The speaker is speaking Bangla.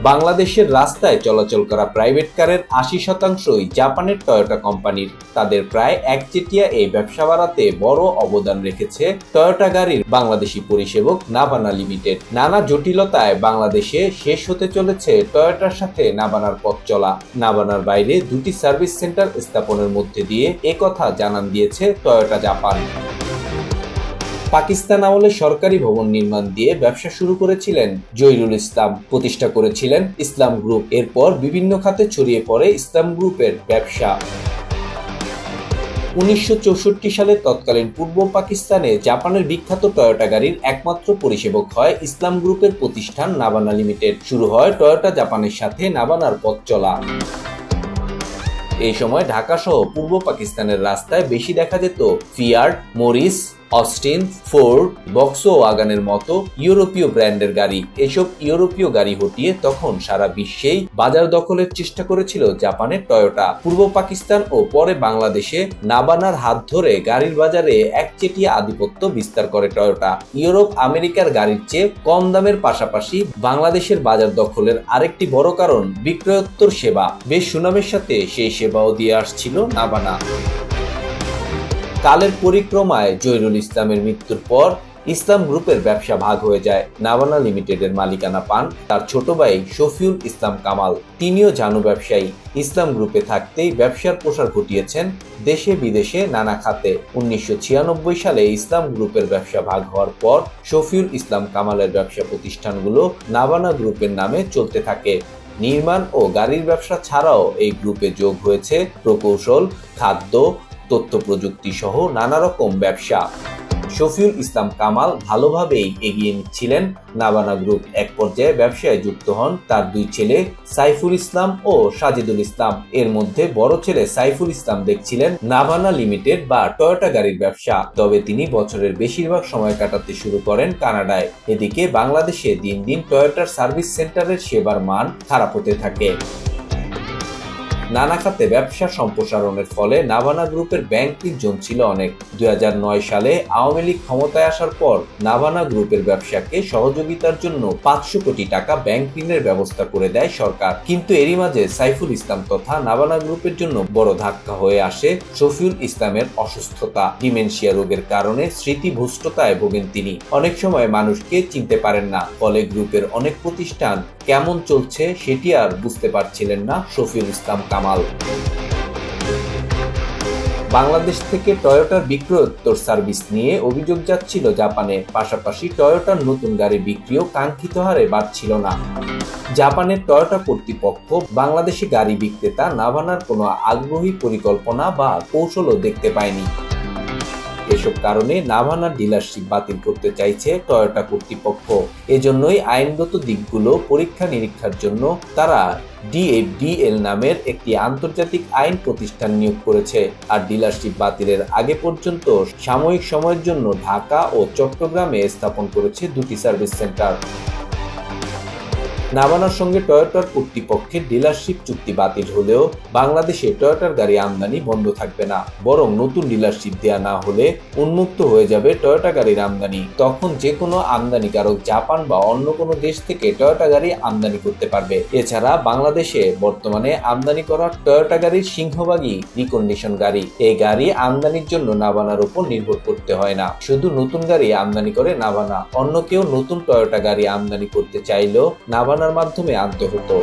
বাংলাদেশের রাস্তায় চলাচল করা প্রাইভেট কারের ৮০%ই জাপানের টয়োটা কোম্পানির। তাদের প্রায় একচেটিয়া এই ব্যবসা বাড়াতে বড় অবদান রেখেছে টয়োটা গাড়ির বাংলাদেশি পরিষেবক নাভানা লিমিটেড। নানা জটিলতায় বাংলাদেশে শেষ হতে চলেছে টয়োটার সাথে নাভানার পথ চলা। নাভানার বাইরে দুটি সার্ভিস সেন্টার স্থাপনের মধ্যে দিয়ে একথা জানান দিয়েছে টয়োটা জাপান। পাকিস্তান আমলে সরকারি ভবন নির্মাণ দিয়ে ব্যবসা শুরু করেছিলেন জহিরুল ইসলাম, প্রতিষ্ঠা করেছিলেন ইসলাম গ্রুপ। এরপর বিভিন্ন খাতে ছড়িয়ে পড়ে ইসলাম গ্রুপের ব্যবসা। ১৯৬৪ সালে তৎকালীন পূর্ব পাকিস্তানে জাপানের বিখ্যাত টয়োটা গাড়ির একমাত্র পরিষেবক হয় ইসলাম গ্রুপের প্রতিষ্ঠান নাভানা লিমিটেড। শুরু হয় টয়োটা জাপানের সাথে নাভানার পথ চলা। এই সময় ঢাকা সহ পূর্ব পাকিস্তানের রাস্তায় বেশি দেখা যেত ফিয়াট, মরিস, অস্টিন, ফোর্ড, ভক্সওয়াগনের মতো ইউরোপীয় ব্র্যান্ডের গাড়ি। এসব ইউরোপীয় গাড়ি হটিয়ে তখন সারা বিশ্বেই বাজার দখলের চেষ্টা করেছিল জাপানের টয়োটা। পূর্ব পাকিস্তান ও পরে বাংলাদেশে নাভানার হাত ধরে গাড়ির বাজারে একচেটিয়া আধিপত্য বিস্তার করে টয়োটা। ইউরোপ আমেরিকার গাড়ির চেয়ে কম দামের পাশাপাশি বাংলাদেশের বাজার দখলের আরেকটি বড় কারণ বিক্রয়োত্তর সেবা। বেশ সুনামের সাথে সেই সেবাও দিয়ে আসছিল নাভানা। কালের পরিক্রমায় জহিরুল ইসলামের মৃত্যুর পর ইসলাম গ্রুপের ব্যবসা ভাগ হয়ে যায়। নাভানা লিমিটেডের মালিকানা পান তার ছোট ভাই শফিউল ইসলাম কামাল। তিনিও ঝানু ব্যবসায়ী। ইসলাম গ্রুপে থাকতেই ব্যবসার প্রসার ঘটিয়েছেন দেশে বিদেশে নানা খাতে। ১৯৯৬ সালে ইসলাম গ্রুপের ব্যবসা ভাগ হওয়ার পর শফিউল ইসলাম কামালের ব্যবসা প্রতিষ্ঠানগুলো নাভানা গ্রুপের নামে চলতে থাকে। নির্মাণ ও গাড়ির ব্যবসা ছাড়াও এই গ্রুপে যোগ হয়েছে প্রকৌশল, খাদ্য, তথ্য প্রযুক্তি সহ নানা রকম ব্যবসা। শফিউল ইসলাম কামাল ভালোভাবেই এগিয়ে নিচ্ছিলেন নাভানা গ্রুপ। এক পর্যায়ে ব্যবসায় যুক্ত হন তার দুই ছেলে সাইফুল ইসলাম ও সাজিদুল ইসলাম। এর মধ্যে বড় ছেলে সাইফুল ইসলাম দেখছিলেন নাভানা লিমিটেড বা টয়োটা গাড়ির ব্যবসা। তবে তিনি বছরের বেশিরভাগ সময় কাটাতে শুরু করেন কানাডায়। এদিকে বাংলাদেশে দিন দিন টয়োটার সার্ভিস সেন্টারের সেবার মান খারাপ হতে থাকে। নানা খাতে ব্যবসা সম্প্রসারণের ফলে নাভানা গ্রুপের ব্যাংক ঋণ জমছিল অনেক। ২০০৯ সালে আওয়ামী লীগ ক্ষমতায় আসার পর নাভানা গ্রুপের ব্যবসাকে সহযোগিতার জন্য ৫০০ কোটি টাকা ব্যাংক ঋণের ব্যবস্থা করে দেয় সরকার। কিন্তু এরই মাঝে সাইফুল ইসলাম তথা নাভানা গ্রুপের জন্য বড় ধাক্কা হয়ে আসে শফিউল ইসলামের অসুস্থতা। ডিমেনশিয়া রোগের কারণে স্মৃতিভ্রষ্টতায় ভোগেন তিনি। অনেক সময় মানুষকে চিনতে পারেন না। ফলে গ্রুপের অনেক প্রতিষ্ঠান কেমন চলছে সেটি আর বুঝতে পারছিলেন না শফিউল ইসলাম কামাল। বাংলাদেশ থেকে টয়োটার বিক্রয়োত্তর সার্ভিস নিয়ে অভিযোগ যাচ্ছিল জাপানে। পাশাপাশি টয়োটার নতুন গাড়ি বিক্রিও কাঙ্ক্ষিত হারে বাড়ছিল না। জাপানের টয়োটা কর্তৃপক্ষ বাংলাদেশে গাড়ি বিক্রেতা নাভানার কোনো আগ্রহী পরিকল্পনা বা কৌশলও দেখতে পায়নি। এসব কারণে নাভানার ডিলারশিপ বাতিল করতে চাইছে টয়োটা কর্তৃপক্ষ। এজন্যই আইনগত দিকগুলো পরীক্ষা নিরীক্ষার জন্য তারা ডিএফডিএল নামের একটি আন্তর্জাতিক আইন প্রতিষ্ঠান নিয়োগ করেছে। আর ডিলারশিপ বাতিলের আগে পর্যন্ত সাময়িক সময়ের জন্য ঢাকা ও চট্টগ্রামে স্থাপন করেছে দুটি সার্ভিস সেন্টার। নাভানার সঙ্গে টয়োটার কর্তৃপক্ষের ডিলারশিপ চুক্তি বাতিল হলেও বাংলাদেশে টয়োটার গাড়ি আমদানি বন্ধ থাকবে না। বরং নতুন ডিলারশিপ দেয়া না হলে উন্মুক্ত হয়ে যাবে টয়োটা গাড়ির আমদানি। তখন যে কোনো আমদানিকারক জাপান বা অন্য কোনো দেশ থেকে টয়োটা গাড়ি আমদানি করতে পারবে। এছাড়া বাংলাদেশে বর্তমানে আমদানি করা টয়োটা গাড়ির সিংহভাগই রিকন্ডিশন গাড়ি। এই গাড়ি আমদানির জন্য নাভানার উপর নির্ভর করতে হয় না। শুধু নতুন গাড়ি আমদানি করে নাভানা। অন্য কেউ নতুন টয়োটা গাড়ি আমদানি করতে চাইলেও নাভানার মাধ্যমে আনতে হতো।